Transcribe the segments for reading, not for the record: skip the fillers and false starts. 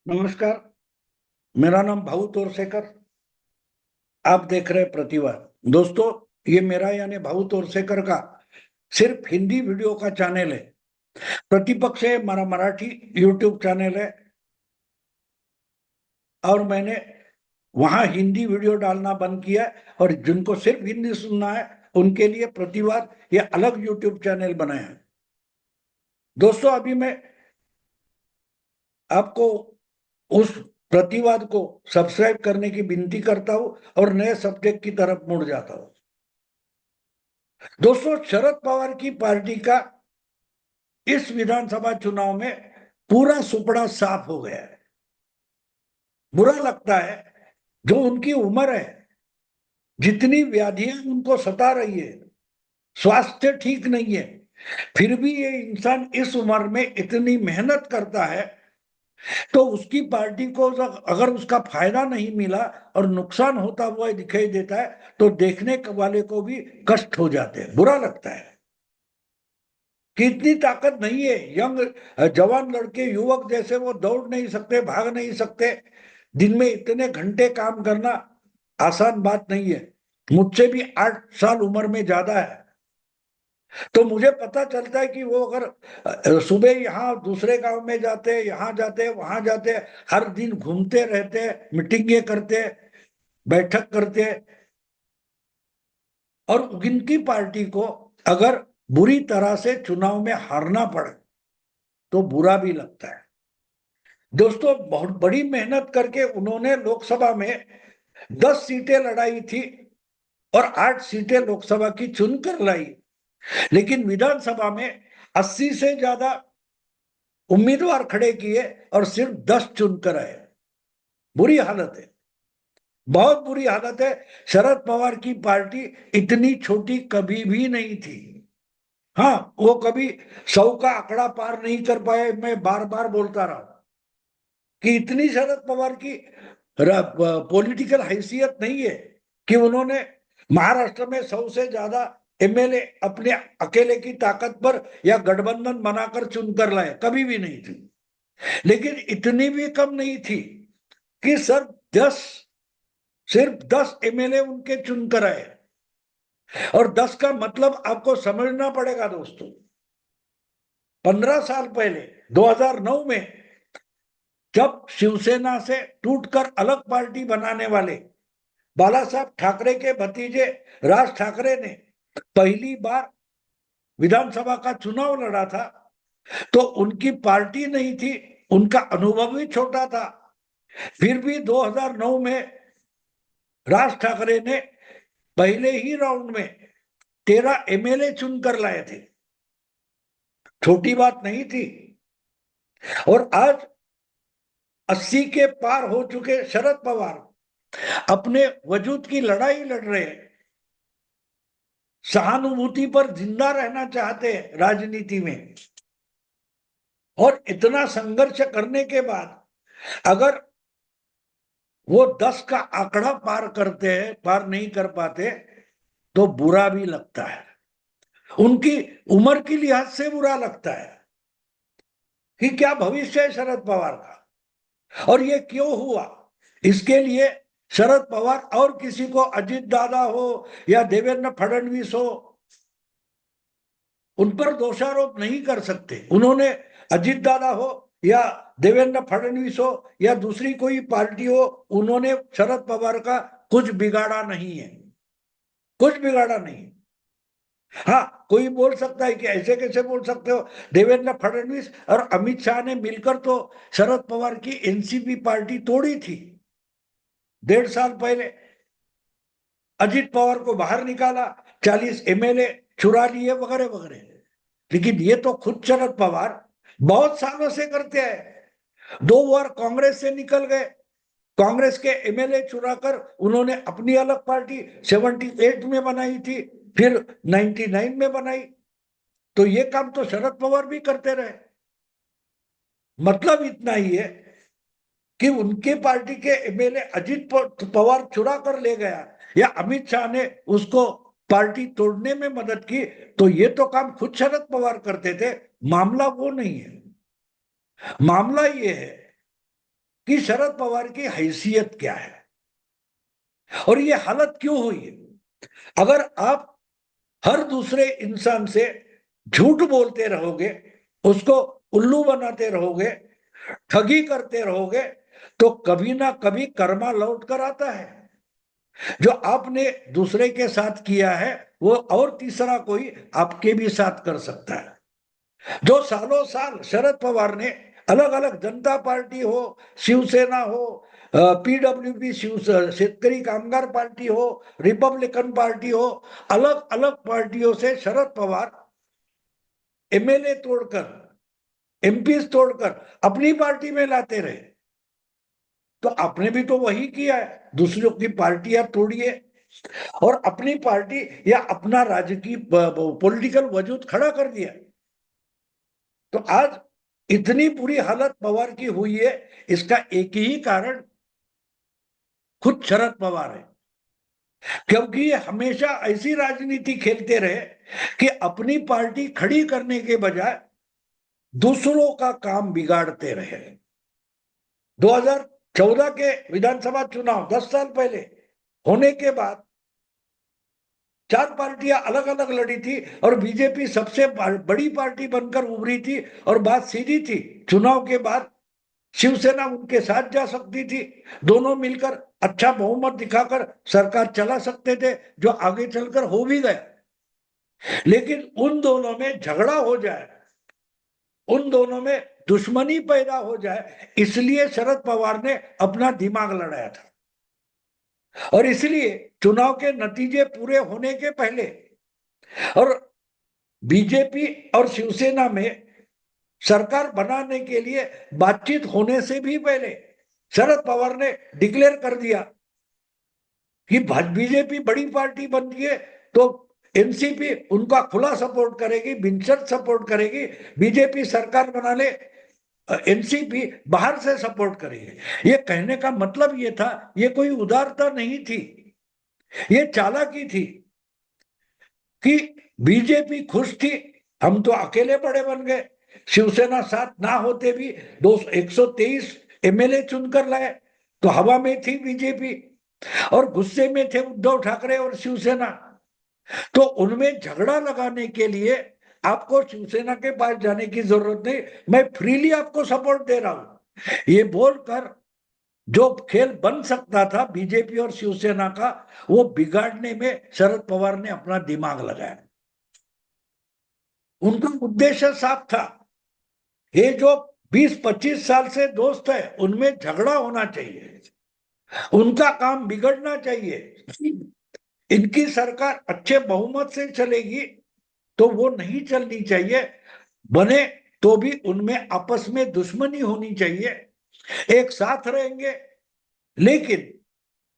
नमस्कार। मेरा नाम भाऊ तोरसेकर। आप देख रहे हैं प्रतिवाद। दोस्तों, ये मेरा यानी भाऊ तोरसेकर का सिर्फ हिंदी वीडियो का चैनल है। प्रतिपक्ष है हमारा मराठी यूट्यूब चैनल है, और मैंने वहां हिंदी वीडियो डालना बंद किया है, और जिनको सिर्फ हिंदी सुनना है उनके लिए प्रतिवाद ये अलग यूट्यूब चैनल बनाया है। दोस्तों, अभी मैं आपको उस प्रतिवाद को सब्सक्राइब करने की विनती करता हूं और नए सब्जेक्ट की तरफ मुड़ जाता हूं। दोस्तों, शरद पवार की पार्टी का इस विधानसभा चुनाव में पूरा सुपड़ा साफ हो गया है। बुरा लगता है, जो उनकी उम्र है, जितनी व्याधियां उनको सता रही है, स्वास्थ्य ठीक नहीं है, फिर भी ये इंसान इस उम्र में इतनी मेहनत करता है, तो उसकी पार्टी को अगर उसका फायदा नहीं मिला और नुकसान होता हुआ दिखाई देता है, तो देखने वाले को भी कष्ट हो जाते हैं, बुरा लगता है कि इतनी ताकत नहीं है। यंग जवान लड़के युवक जैसे वो दौड़ नहीं सकते, भाग नहीं सकते। दिन में इतने घंटे काम करना आसान बात नहीं है। मुझसे भी 8 साल उम्र में ज्यादा है, तो मुझे पता चलता है कि वो अगर सुबह यहाँ दूसरे गांव में जाते, यहाँ जाते, वहां जाते, हर दिन घूमते रहते, मीटिंगें करते, बैठक करते, और उनकी पार्टी को अगर बुरी तरह से चुनाव में हारना पड़े तो बुरा भी लगता है। दोस्तों, बहुत बड़ी मेहनत करके उन्होंने लोकसभा में 10 सीटें लड़ाई थी और 8 सीटें लोकसभा की चुनकर लाई, लेकिन विधानसभा में 80 से ज्यादा उम्मीदवार खड़े किए और सिर्फ 10 चुनकर आए। बुरी हालत है, बहुत बुरी हालत है। शरद पवार की पार्टी इतनी छोटी कभी भी नहीं थी। हाँ, वो कभी 100 का आंकड़ा पार नहीं कर पाए। मैं बार बार बोलता रहा कि इतनी शरद पवार की पॉलिटिकल हैसियत नहीं है कि उन्होंने महाराष्ट्र में 100 से ज्यादा एमएलए अपने अकेले की ताकत पर या गठबंधन बनाकर चुनकर लाए, कभी भी नहीं थी। लेकिन इतनी भी कम नहीं थी कि सर 10, सिर्फ 10 एमएलए उनके चुनकर आए। और 10 का मतलब आपको समझना पड़ेगा दोस्तों। 15 साल पहले 2009 में जब शिवसेना से टूटकर अलग पार्टी बनाने वाले बाला साहब ठाकरे के भतीजे राज ठाकरे ने पहली बार विधानसभा का चुनाव लड़ा था, तो उनकी पार्टी नहीं थी, उनका अनुभव भी छोटा था। फिर भी 2009 में राज ठाकरे ने पहले ही राउंड में 13 एमएलए चुनकर लाए थे। छोटी बात नहीं थी। और आज 80 के पार हो चुके शरद पवार अपने वजूद की लड़ाई लड़ रहे हैं, सहानुभूति पर जिंदा रहना चाहते हैं राजनीति में। और इतना संघर्ष करने के बाद अगर वो 10 का आंकड़ा पार करते हैं, पार नहीं कर पाते, तो बुरा भी लगता है। उनकी उम्र की लिहाज से बुरा लगता है कि क्या भविष्य है शरद पवार का, और ये क्यों हुआ। इसके लिए शरद पवार और किसी को, अजित दादा हो या देवेंद्र फडणवीस हो, उन पर दोषारोप नहीं कर सकते। उन्होंने, अजित दादा हो या देवेंद्र फडणवीस हो या दूसरी कोई पार्टी हो, उन्होंने शरद पवार का कुछ बिगाड़ा नहीं है, कुछ बिगाड़ा नहीं। हाँ, कोई बोल सकता है कि ऐसे कैसे बोल सकते हो, देवेंद्र फडणवीस और अमित शाह ने मिलकर तो शरद पवार की एनसीपी पार्टी तोड़ी थी 1.5 साल पहले। अजित पवार को बाहर निकाला, 40 एमएलए चुरा लिए, वगैरह वगैरह। लेकिन ये तो खुद शरद पवार बहुत सालों से करते हैं। 2 बार कांग्रेस से निकल गए, कांग्रेस के एमएलए चुराकर उन्होंने अपनी अलग पार्टी 78 में बनाई थी, फिर 99 में बनाई। तो ये काम तो शरद पवार भी करते रहे। मतलब इतना ही है कि उनके पार्टी के एमएलए अजित पवार चुरा कर ले गया या अमित शाह ने उसको पार्टी तोड़ने में मदद की, तो ये तो काम खुद शरद पवार करते थे। मामला वो नहीं है। मामला ये है कि शरद पवार की हैसियत क्या है और ये हालत क्यों हुई है। अगर आप हर दूसरे इंसान से झूठ बोलते रहोगे, उसको उल्लू बनाते रहोगे, ठगी करते रहोगे, तो कभी ना कभी कर्मा लौट कर आता है। जो आपने दूसरे के साथ किया है वो और तीसरा कोई आपके भी साथ कर सकता है। जो सालों साल शरद पवार ने अलग अलग, जनता पार्टी हो, शिवसेना हो, पीडब्ल्यूडी शेतकरी कामगार पार्टी हो, रिपब्लिकन पार्टी हो, अलग अलग पार्टियों से शरद पवार एमएलए तोड़कर, एमपी तोड़कर अपनी पार्टी में लाते रहे। तो आपने भी तो वही किया है, दूसरों की पार्टियां तोड़िए और अपनी पार्टी या अपना राजकीय पॉलिटिकल वजूद खड़ा कर दिया। तो आज इतनी बुरी हालत पवार की हुई है, इसका एक ही कारण खुद शरद पवार है। क्योंकि ये हमेशा ऐसी राजनीति खेलते रहे कि अपनी पार्टी खड़ी करने के बजाय दूसरों का काम बिगाड़ते रहे। 2014 के विधानसभा चुनाव 10 साल पहले होने के बाद 4 पार्टियां अलग अलग लड़ी थी और बीजेपी सबसे बड़ी पार्टी बनकर उभरी थी और बात सीधी थी। चुनाव के बाद शिवसेना उनके साथ जा सकती थी, दोनों मिलकर अच्छा बहुमत दिखाकर सरकार चला सकते थे, जो आगे चलकर हो भी गया। लेकिन उन दोनों में झगड़ा हो जाए, उन दोनों में दुश्मनी पैदा हो जाए, इसलिए शरद पवार ने अपना दिमाग लड़ाया था। और इसलिए चुनाव के नतीजे पूरे होने के पहले और बीजेपी और शिवसेना में सरकार बनाने के लिए बातचीत होने से भी पहले शरद पवार ने डिक्लेयर कर दिया कि बीजेपी बड़ी पार्टी बन गई है तो एनसीपी उनका खुला सपोर्ट करेगी, बिनशर्त सपोर्ट करेगी। बीजेपी सरकार बना ले, एनसीपी बाहर से सपोर्ट करेगी। ये कहने का मतलब ये था, ये कोई उदारता नहीं थी, ये चालाकी थी कि बीजेपी खुश थी, हम तो अकेले बड़े बन गए, शिवसेना साथ ना होते भी 123 एमएलए चुनकर लाए, तो हवा में थी बीजेपी और गुस्से में थे उद्धव ठाकरे और शिवसेना। तो उनमें झगड़ा लगाने के लिए आपको शिवसेना के पास जाने की जरूरत नहीं, मैं फ्रीली आपको सपोर्ट दे रहा हूं, ये बोलकर जो खेल बन सकता था बीजेपी और शिवसेना का, वो बिगाड़ने में शरद पवार ने अपना दिमाग लगाया। उनका उद्देश्य साफ था, ये जो 20-25 साल से दोस्त है उनमें झगड़ा होना चाहिए, उनका काम बिगड़ना चाहिए। इनकी सरकार अच्छे बहुमत से चलेगी तो वो नहीं चलनी चाहिए, बने तो भी उनमें आपस में दुश्मनी होनी चाहिए। एक साथ रहेंगे लेकिन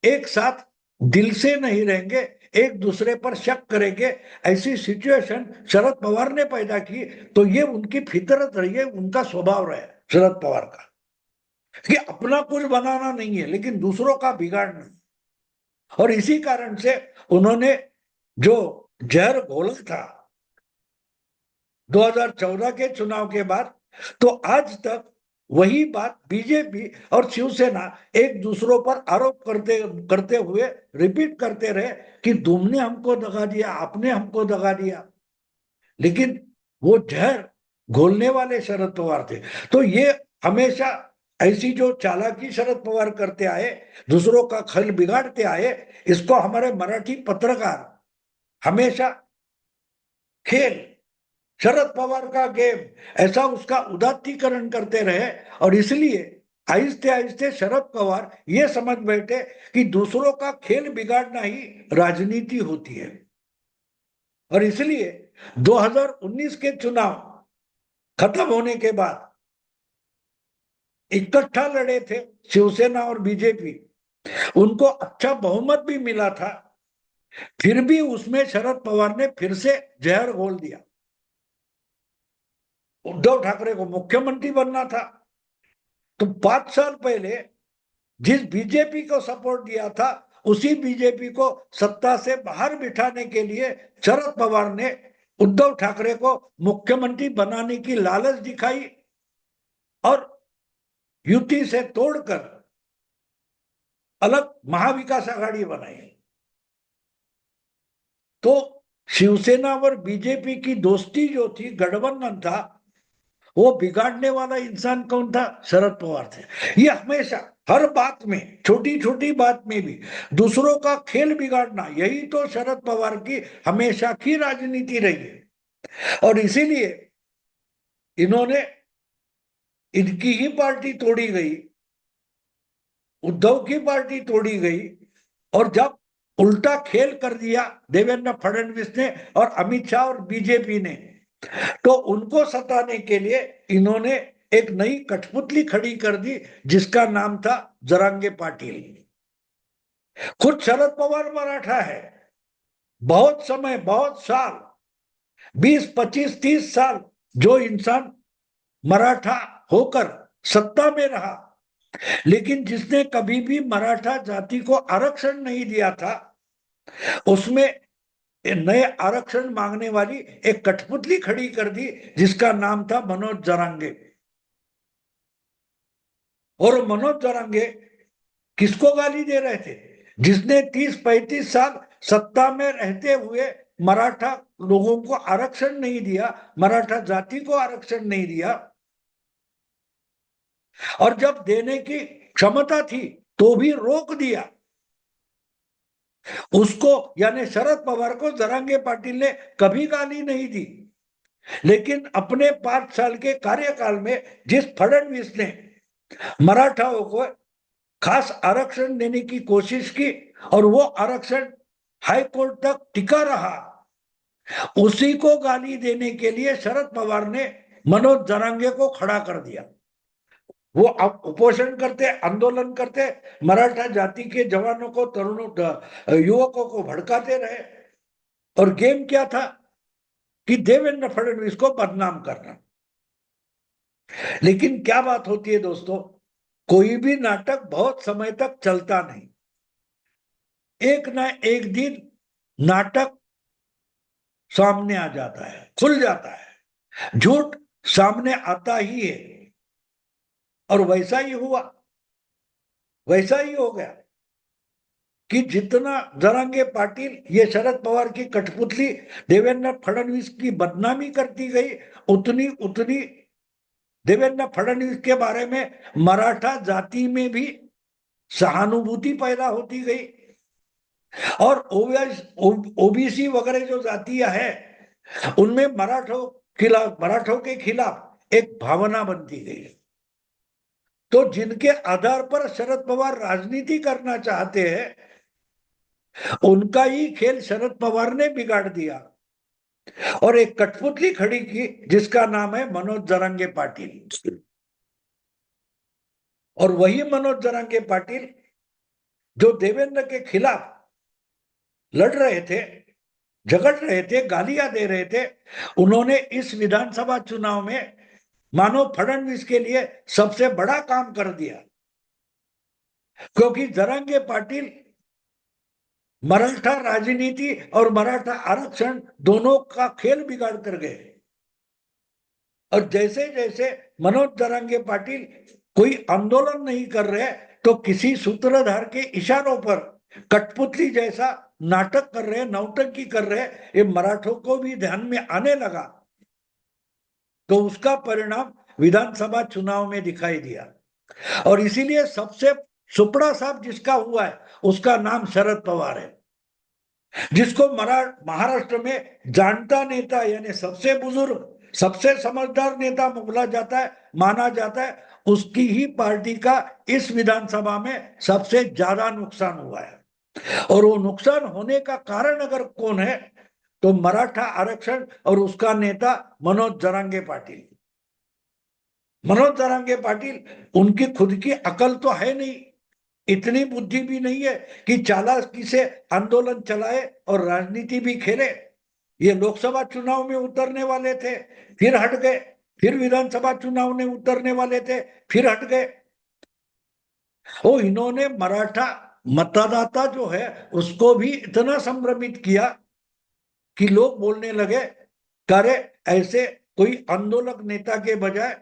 एक साथ दिल से नहीं रहेंगे, एक दूसरे पर शक करेंगे, ऐसी सिचुएशन शरद पवार ने पैदा की। तो ये उनकी फितरत रही है, उनका स्वभाव रहा है शरद पवार का कि अपना कुछ बनाना नहीं है लेकिन दूसरों का बिगाड़ना। और इसी कारण से उन्होंने जो जहर घोला था 2014 के चुनाव के बाद, तो आज तक वही बात बीजेपी और शिवसेना एक दूसरों पर आरोप करते करते हुए रिपीट करते रहे कि तुमने हमको दगा दिया, आपने हमको दगा दिया। लेकिन वो जहर घोलने वाले शरद पवार थे। तो ये हमेशा ऐसी जो चालाकी शरद पवार करते आए, दूसरों का खल बिगाड़ते आए, इसको हमारे मराठी पत्रकार हमेशा खेल, शरद पवार का गेम, ऐसा उसका उदात्तीकरण करते रहे। और इसलिए आहिस्ते आहिस्ते शरद पवार ये समझ बैठे कि दूसरों का खेल बिगाड़ना ही राजनीति होती है। और इसलिए 2019 के चुनाव खत्म होने के बाद इकट्ठा लड़े थे शिवसेना और बीजेपी, उनको अच्छा बहुमत भी मिला था, फिर भी उसमें शरद पवार ने फिर से जहर घोल दिया। उद्धव ठाकरे को मुख्यमंत्री बनना था, तो 5 साल पहले जिस बीजेपी को सपोर्ट दिया था उसी बीजेपी को सत्ता से बाहर बिठाने के लिए शरद पवार ने उद्धव ठाकरे को मुख्यमंत्री बनाने की लालच दिखाई और युति से तोड़कर अलग महाविकास आघाड़ी बनाई। तो शिवसेना और बीजेपी की दोस्ती जो थी, गठबंधन था, वो बिगाड़ने वाला इंसान कौन था? शरद पवार थे। ये हमेशा हर बात में, छोटी छोटी बात में भी दूसरों का खेल बिगाड़ना, यही तो शरद पवार की हमेशा की राजनीति रही है। और इसीलिए इन्होंने, इनकी ही पार्टी तोड़ी गई, उद्धव की पार्टी तोड़ी गई, और जब उल्टा खेल कर दिया देवेंद्र फडणवीस ने और अमित शाह और बीजेपी ने, तो उनको सताने के लिए इन्होंने एक नई कठपुतली खड़ी कर दी, जिसका नाम था जरांगे पाटिल। खुद शरद पवार मराठा है, बहुत समय, बहुत साल, 20, 25, 30 साल जो इंसान मराठा होकर सत्ता में रहा, लेकिन जिसने कभी भी मराठा जाति को आरक्षण नहीं दिया था, उसमें नए आरक्षण मांगने वाली एक कठपुतली खड़ी कर दी, जिसका नाम था मनोज जरांगे। और मनोज जरांगे किसको गाली दे रहे थे? जिसने 30-35 साल सत्ता में रहते हुए मराठा लोगों को आरक्षण नहीं दिया, मराठा जाति को आरक्षण नहीं दिया, और जब देने की क्षमता थी तो भी रोक दिया। उसको, यानी शरद पवार को, जरांगे पाटिल ने कभी गाली नहीं दी। लेकिन अपने 5 साल के कार्यकाल में जिस फडणवीस ने मराठाओं को खास आरक्षण देने की कोशिश की, और वो आरक्षण हाई कोर्ट तक टिका रहा, उसी को गाली देने के लिए शरद पवार ने मनोज जरांगे को खड़ा कर दिया। वो अब उपोषण करते, आंदोलन करते, मराठा जाति के जवानों को, तरुणों, युवकों को भड़काते रहे। और गेम क्या था? कि देवेंद्र फडणवीस को बदनाम करना। लेकिन क्या बात होती है दोस्तों, कोई भी नाटक बहुत समय तक चलता नहीं। एक ना एक दिन नाटक सामने आ जाता है, खुल जाता है, झूठ सामने आता ही है। और वैसा ही हुआ, वैसा ही हो गया कि जितना जरांगे पाटिल, ये शरद पवार की कठपुतली, देवेंद्र फडणवीस की बदनामी करती गई, उतनी उतनी देवेंद्र फडणवीस के बारे में मराठा जाति में भी सहानुभूति पैदा होती गई। और ओबीसी वगैरह जो जातियां हैं, उनमें मराठों के खिलाफ एक भावना बनती गई। तो जिनके आधार पर शरद पवार राजनीति करना चाहते हैं, उनका ही खेल शरद पवार ने बिगाड़ दिया, और एक कठपुतली खड़ी की, जिसका नाम है मनोज जरांगे पाटिल। और वही मनोज जरांगे पाटिल जो देवेंद्र के खिलाफ लड़ रहे थे, झगड़ रहे थे, गालियां दे रहे थे, उन्होंने इस विधानसभा चुनाव में मानो फडणवीस के लिए सबसे बड़ा काम कर दिया। क्योंकि जरांगे पाटिल मराठा राजनीति और मराठा आरक्षण दोनों का खेल बिगाड़ कर गए। और जैसे जैसे मनोज जरांगे पाटिल कोई आंदोलन नहीं कर रहे, तो किसी सूत्रधार के इशारों पर कठपुतली जैसा नाटक कर रहे, नौटंकी कर रहे, ये मराठों को भी ध्यान में आने लगा। तो उसका परिणाम विधानसभा चुनाव में दिखाई दिया। और इसीलिए सबसे सुपड़ा साहब जिसका हुआ है, उसका नाम शरद पवार है, जिसको महाराष्ट्र में जानता नेता, यानी सबसे बुजुर्ग, सबसे समझदार नेता माना जाता है, उसकी ही पार्टी का इस विधानसभा में सबसे ज्यादा नुकसान हुआ है। और वो नुकसान होने का कारण अगर कौन है, तो मराठा आरक्षण और उसका नेता मनोज जरांगे पाटिल। मनोज जरांगे पाटिल, उनकी खुद की अकल तो है नहीं, इतनी बुद्धि भी नहीं है कि चालाकी से आंदोलन चलाए और राजनीति भी खेले। ये लोकसभा चुनाव में उतरने वाले थे, फिर हट गए, फिर विधानसभा चुनाव में उतरने वाले थे, फिर हट गए। वो इन्होंने मराठा मतदाता जो है उसको भी इतना संभ्रमित किया कि लोग बोलने लगे, अरे ऐसे कोई आंदोलक नेता के बजाय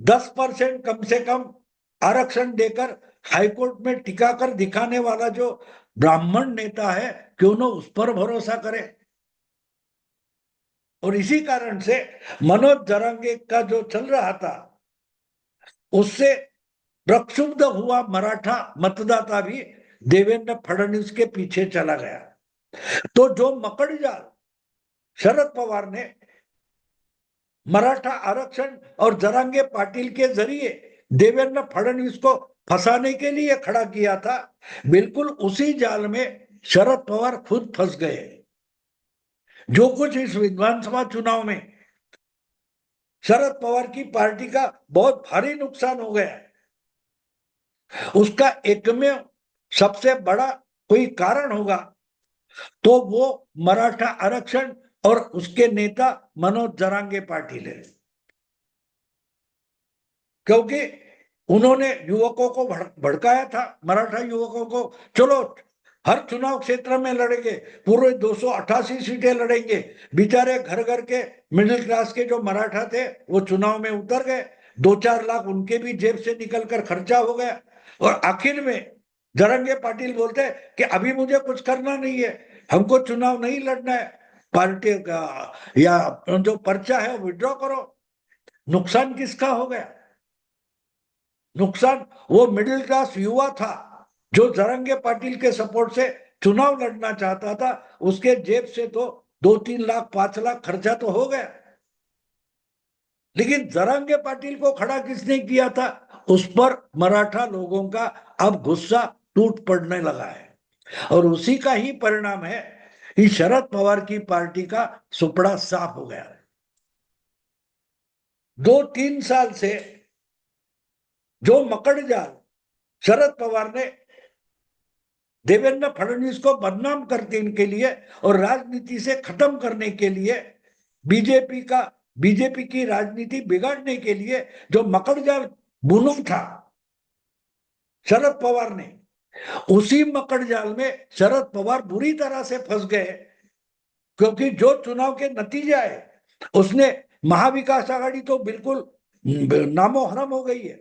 10% कम से कम आरक्षण देकर हाईकोर्ट में टिका कर दिखाने वाला जो ब्राह्मण नेता है, क्यों न उस पर भरोसा करे। और इसी कारण से मनोज जरांगे का जो चल रहा था, उससे प्रक्षुब्ध हुआ मराठा मतदाता भी देवेंद्र फडणवीस के पीछे चला गया। तो जो मकड़जाल शरद पवार ने मराठा आरक्षण और जरांगे पाटिल के जरिए देवेंद्र फडणवीस को फंसाने के लिए खड़ा किया था, बिल्कुल उसी जाल में शरद पवार खुद फंस गए। जो कुछ इस विधानसभा चुनाव में शरद पवार की पार्टी का बहुत भारी नुकसान हो गया, उसका एकमेव सबसे बड़ा कोई कारण होगा तो वो मराठा आरक्षण और उसके नेता मनोज जरांगे पाटिल है। क्योंकि उन्होंने युवकों को भड़काया था, मराठा युवकों को, चलो हर चुनाव क्षेत्र में लड़ेंगे, पूरे 288 सीटें लड़ेंगे। बेचारे घर घर के मिडिल क्लास के जो मराठा थे वो चुनाव में उतर गए, 2-4 लाख उनके भी जेब से निकलकर खर्चा हो गया। और आखिर में जरांगे पाटिल बोलते हैं कि अभी मुझे कुछ करना नहीं है, हमको चुनाव नहीं लड़ना है, पार्टी का या जो पर्चा है वो विड्रॉ करो। नुकसान किसका हो गया? नुकसान वो मिडिल क्लास युवा था जो जरांगे पाटिल के सपोर्ट से चुनाव लड़ना चाहता था, उसके जेब से तो 2-3 लाख 5 लाख खर्चा तो हो गया। लेकिन जरांगे पाटिल को खड़ा किसने किया था, उस पर मराठा लोगों का अब गुस्सा टूट पड़ने लगा है। और उसी का ही परिणाम है कि शरद पवार की पार्टी का सुपड़ा साफ हो गया है। 2-3 साल से जो मकड़जाल शरद पवार ने देवेंद्र फडणवीस को बदनाम करने के लिए और राजनीति से खत्म करने के लिए, बीजेपी की राजनीति बिगाड़ने के लिए जो मकड़जाल बुना था शरद पवार ने, उसी मकड़जाल में शरद पवार बुरी तरह से फंस गए। क्योंकि जो चुनाव के नतीजे आए उसने महाविकास आघाड़ी तो बिल्कुल नामो हरम हो गई है।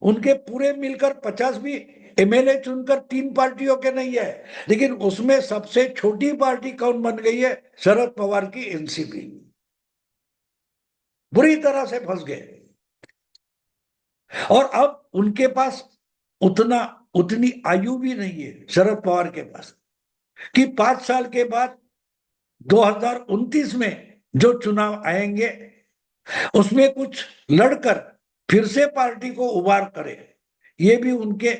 उनके पूरे मिलकर 50 भी एमएलए चुनकर 3 पार्टियों के नहीं है, लेकिन उसमें सबसे छोटी पार्टी कौन बन गई है? शरद पवार की एनसीपी। बुरी तरह से फंस गए। और अब उनके पास उतनी आयु भी नहीं है शरद पवार के पास कि 5 साल के बाद 2029 में जो चुनाव आएंगे उसमें कुछ लड़कर फिर से पार्टी को उबार करे, ये भी उनके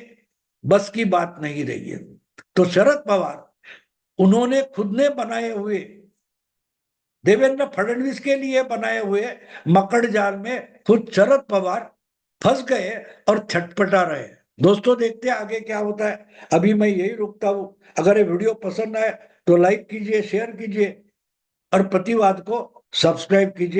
बस की बात नहीं रही है। तो शरद पवार उन्होंने खुद ने बनाए हुए, देवेंद्र फडणवीस के लिए बनाए हुए मकड़ जाल में खुद शरद पवार फंस गए और छटपटा रहे। दोस्तों देखते हैं आगे क्या होता है। अभी मैं यही रुकता हूं। अगर ये वीडियो पसंद आए तो लाइक कीजिए, शेयर कीजिए और प्रतिवाद को सब्सक्राइब कीजिए।